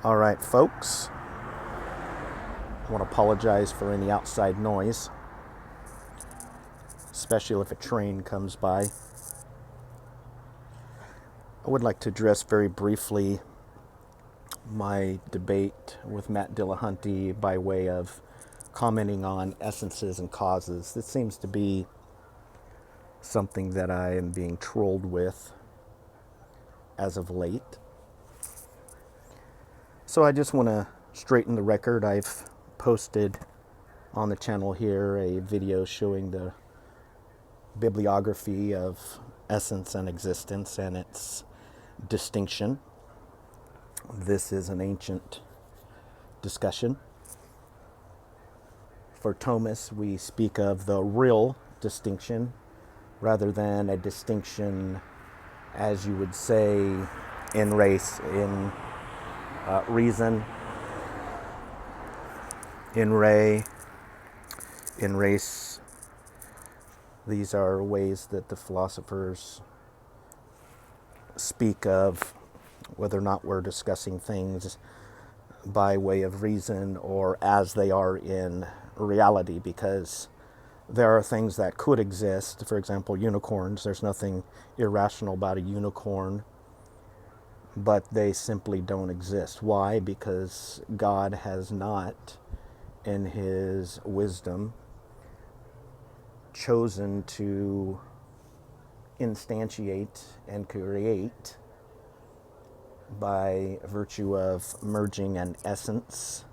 All right, folks. I want to apologize for any outside noise, especially if a train comes by. I would like to address very briefly my debate with Matt Dillahunty by way of commenting on essences and causes. This seems to be something that I am being trolled with as of late. So I just want to straighten the record. I've posted on the channel here a video showing the bibliography of essence and existence and its distinction. This is an ancient discussion. For Thomas, we speak of the real distinction rather than a distinction, as you would say, in race, in reason, in race. These are ways that the philosophers speak of whether or not we're discussing things by way of reason or as they are in reality, because there are things that could exist. For example, unicorns. There's nothing irrational about a unicorn, but they simply don't exist. Why? Because God has not, in his wisdom, chosen to instantiate and create by virtue of merging an essence,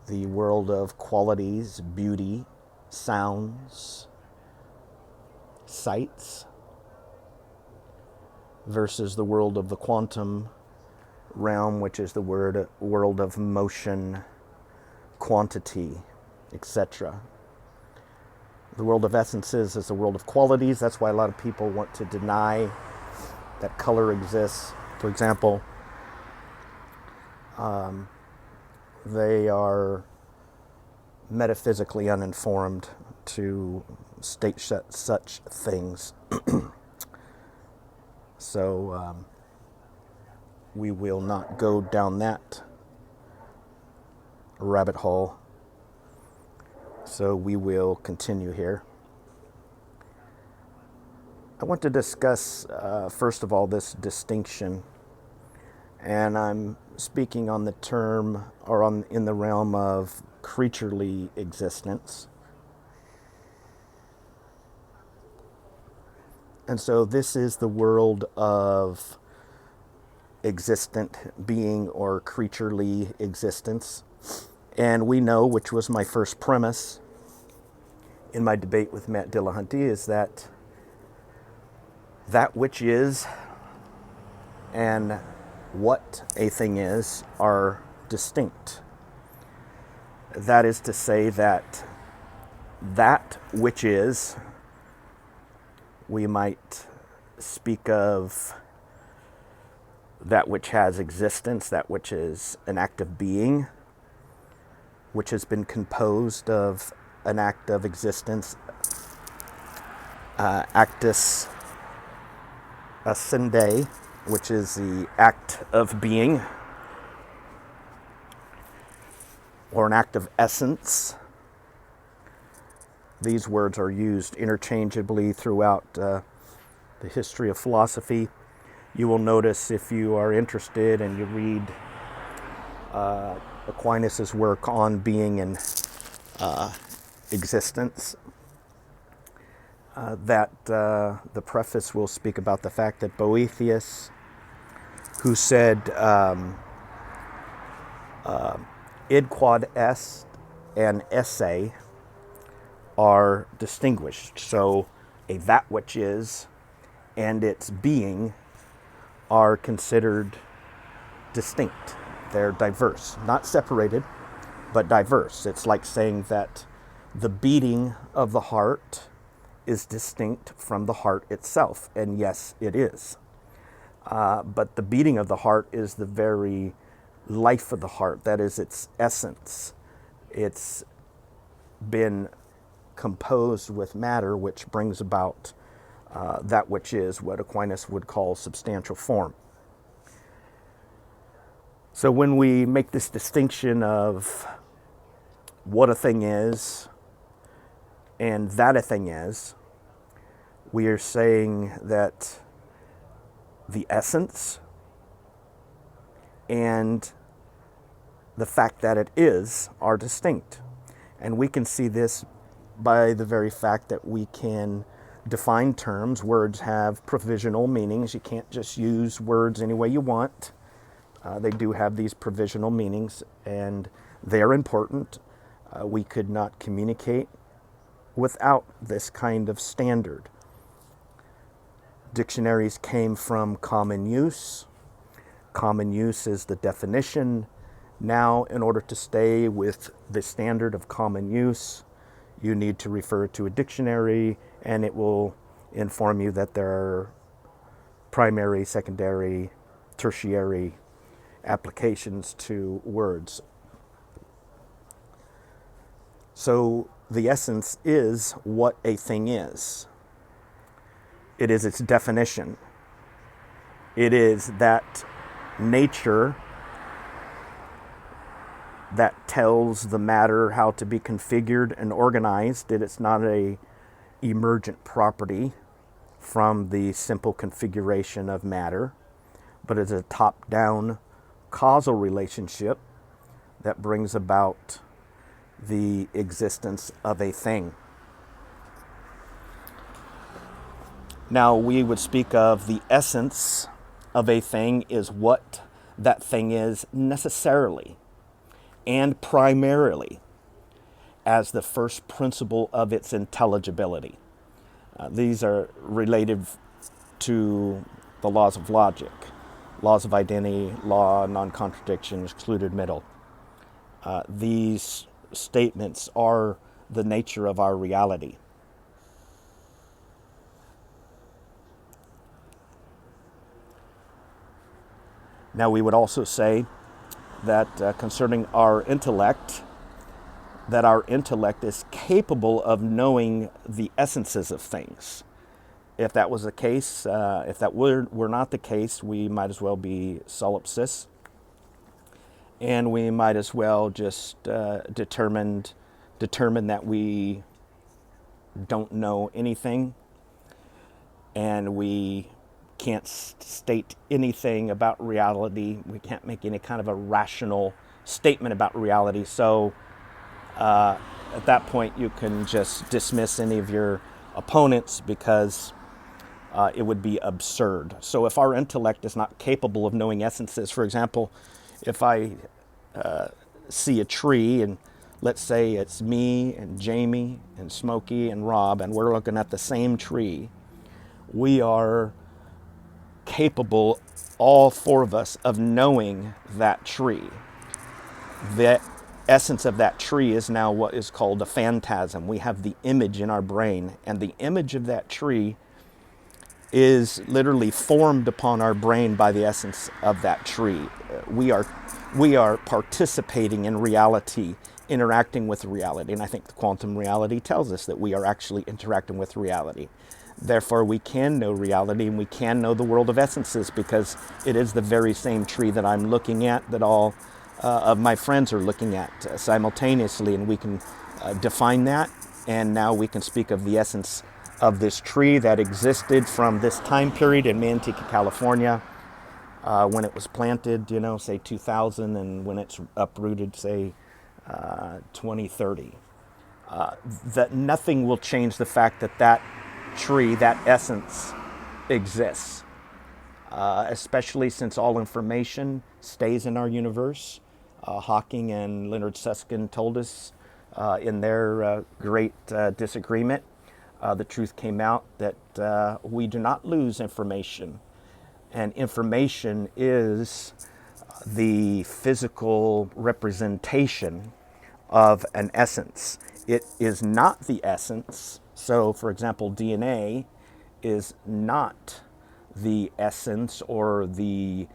the world of qualities, beauty, sounds, sights, versus the world of the quantum realm, which is the world of motion, quantity, etc. The world of essences is the world of qualities. That's why a lot of people want to deny that color exists. For example, they are metaphysically uninformed to state such things. So we will not go down that rabbit hole. So we will continue here. I want to discuss, first of all, this distinction. And I'm speaking on the term, or in the realm of creaturely existence. And so this is the world of existent being or creaturely existence. And we know, which was my first premise in my debate with Matt Dillahunty, is that which is and what a thing is are distinct. That is to say that which is, we might speak of that which has existence, that which is an act of being, which has been composed of an act of existence, actus ascendi, which is the act of being, or an act of essence. These words are used interchangeably throughout the history of philosophy. You will notice, if you are interested and you read Aquinas' work on being and existence, that the preface will speak about the fact that Boethius, who said id quod est and esse are distinguished. So a that which is and its being are considered distinct. They're diverse, not separated, but diverse. It's like saying that the beating of the heart is distinct from the heart itself. And yes, it is. But the beating of the heart is the very life of the heart. That is its essence. It's been composed with matter, which brings about that which is what Aquinas would call substantial form. So when we make this distinction of what a thing is and that a thing is, we are saying that the essence and the fact that it is are distinct. And we can see this by the very fact that we can define terms. Words have provisional meanings. You can't just use words any way you want. They do have these provisional meanings, and they're important. We could not communicate without this kind of standard. Dictionaries came from common use. Common use is the definition. Now, in order to stay with the standard of common use, you need to refer to a dictionary, and it will inform you that there are primary, secondary, tertiary applications to words. So the essence is what a thing is. It is its definition. It is that nature that tells the matter how to be configured and organized. It's not a emergent property from the simple configuration of matter, but it's a top-down causal relationship that brings about the existence of a thing. Now, we would speak of the essence of a thing is what that thing is necessarily and primarily as the first principle of its intelligibility. These are related to the laws of logic, laws of identity, law, non-contradiction, excluded middle. These statements are the nature of our reality. Now, we would also say that concerning our intellect, that our intellect is capable of knowing the essences of things. If that was the case, if that were not the case, we might as well be solipsis, and we might as well just determine that we don't know anything, and we can't state anything about reality. We can't make any kind of a rational statement about reality. So at that point, you can just dismiss any of your opponents because it would be absurd. So if our intellect is not capable of knowing essences, for example, if I see a tree, and let's say it's me and Jamie and Smokey and Rob, and we're looking at the same tree, we are capable, all four of us, of knowing that tree. The essence of that tree is now what is called a phantasm. We have the image in our brain, and the image of that tree is literally formed upon our brain by the essence of that tree. We are participating in reality, interacting with reality, and I think the quantum reality tells us that we are actually interacting with reality. Therefore, we can know reality, and we can know the world of essences, because it is the very same tree that I'm looking at, that all of my friends are looking at simultaneously, and we can define that, and now we can speak of the essence of this tree that existed from this time period in Manteca, California, when it was planted, say 2000, and when it's uprooted, say 2030. That nothing will change the fact that that tree, that essence, exists, especially since all information stays in our universe. Hawking and Leonard Susskind told us in their great disagreement, the truth came out that we do not lose information, and information is the physical representation of an essence. It is not the essence. So, for example, DNA is not the essence or the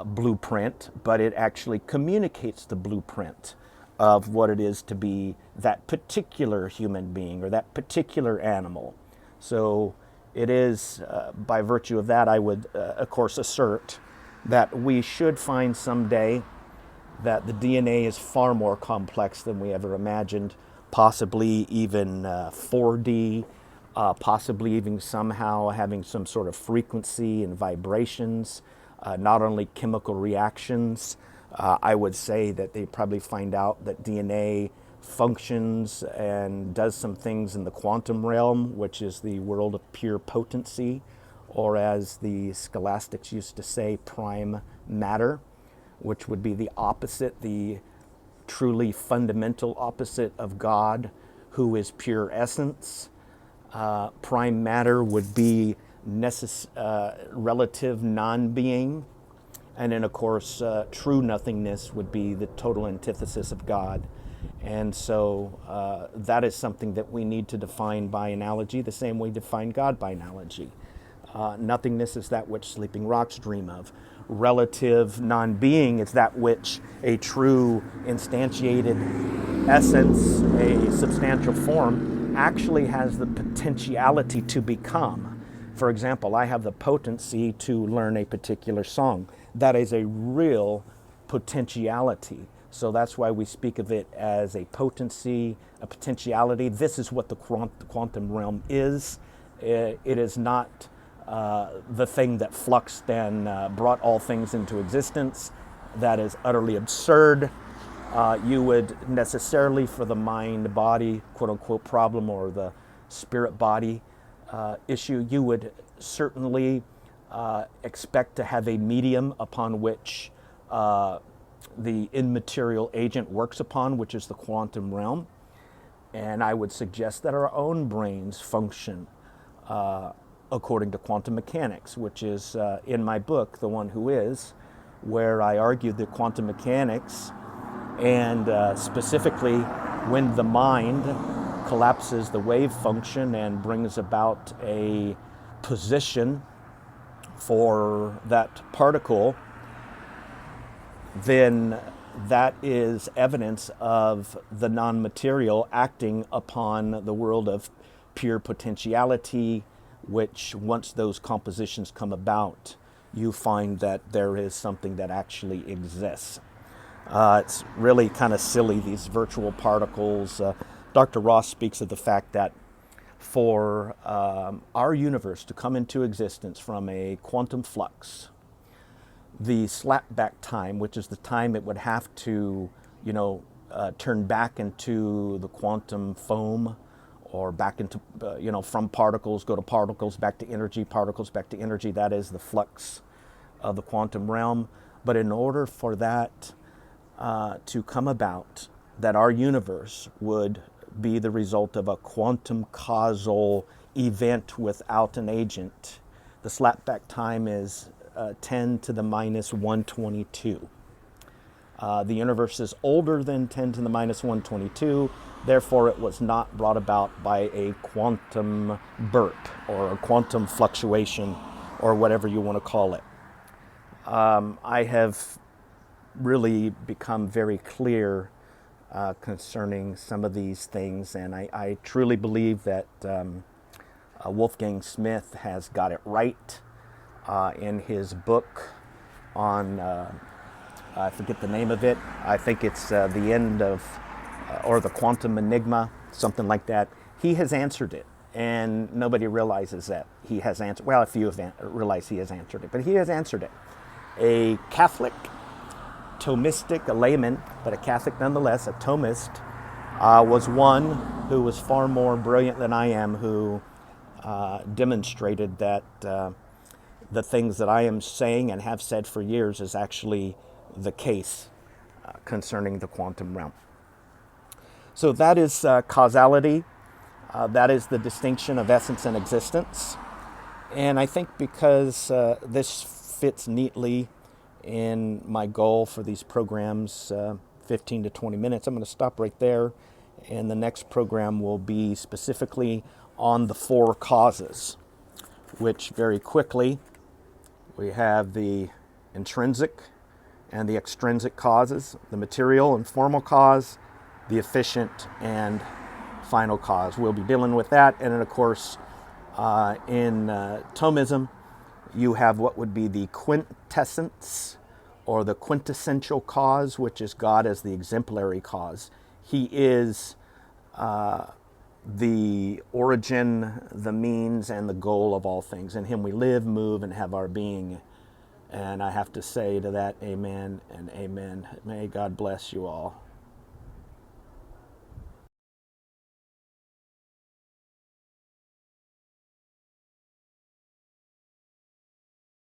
blueprint, but it actually communicates the blueprint of what it is to be that particular human being or that particular animal. So it is, by virtue of that, I would, of course, assert that we should find someday that the DNA is far more complex than we ever imagined, possibly even 4D, possibly even somehow having some sort of frequency and vibrations, not only chemical reactions. I would say that they probably find out that DNA functions and does some things in the quantum realm, which is the world of pure potency, or as the scholastics used to say, prime matter, which would be the opposite, the truly fundamental opposite of God, who is pure essence. Prime matter would be relative non-being. And then, of course, true nothingness would be the total antithesis of God. And so that is something that we need to define by analogy, the same way we define God by analogy. Nothingness is that which sleeping rocks dream of. Relative non-being is that which a true instantiated essence, a substantial form, actually has the potentiality to become. For example, I have the potency to learn a particular song. That is a real potentiality. So that's why we speak of it as a potency, a potentiality. This is what the quantum realm is. It is not the thing that fluxed and brought all things into existence. That is utterly absurd. You would necessarily, for the mind-body, quote-unquote, problem, or the spirit-body issue, you would certainly expect to have a medium upon which the immaterial agent works upon, which is the quantum realm. And I would suggest that our own brains function according to quantum mechanics, which is in my book, The One Who Is, where I argued that quantum mechanics, and specifically when the mind collapses the wave function and brings about a position for that particle, then that is evidence of the non-material acting upon the world of pure potentiality, which once those compositions come about, you find that there is something that actually exists. It's really kind of silly, these virtual particles. Dr. Ross speaks of the fact that for our universe to come into existence from a quantum flux, the slapback time, which is the time it would have to, turn back into the quantum foam, or back into, from particles, go to particles, back to energy, particles, back to energy. That is the flux of the quantum realm. But in order for that to come about, that our universe would be the result of a quantum causal event without an agent, the slapback time is 10 to the minus 122. The universe is older than 10 to the minus 122, therefore it was not brought about by a quantum burp or a quantum fluctuation or whatever you want to call it. I have really become very clear concerning some of these things, and I truly believe that Wolfgang Smith has got it right in his book on, I forget the name of it, I think it's The End of, or The Quantum Enigma, something like that. He has answered it, and nobody realizes that he has answered, well, a few have realized he has answered it, but he has answered it. A Catholic, Thomistic, a layman, but a Catholic nonetheless, a Thomist, was one who was far more brilliant than I am, who demonstrated that the things that I am saying and have said for years is actually the case concerning the quantum realm. So that is causality. That is the distinction of essence and existence. And I think because this fits neatly in my goal for these programs, 15 to 20 minutes, I'm going to stop right there. And the next program will be specifically on the four causes, which very quickly we have the intrinsic and the extrinsic causes, the material and formal cause, the efficient and final cause. We'll be dealing with that. And then, of course, in Thomism, You have what would be the quintessence or the quintessential cause, which is God as the exemplary cause. He is the origin, the means, and the goal of all things. In him we live, move, and have our being. And I have to say to that, amen and amen. May God bless you all.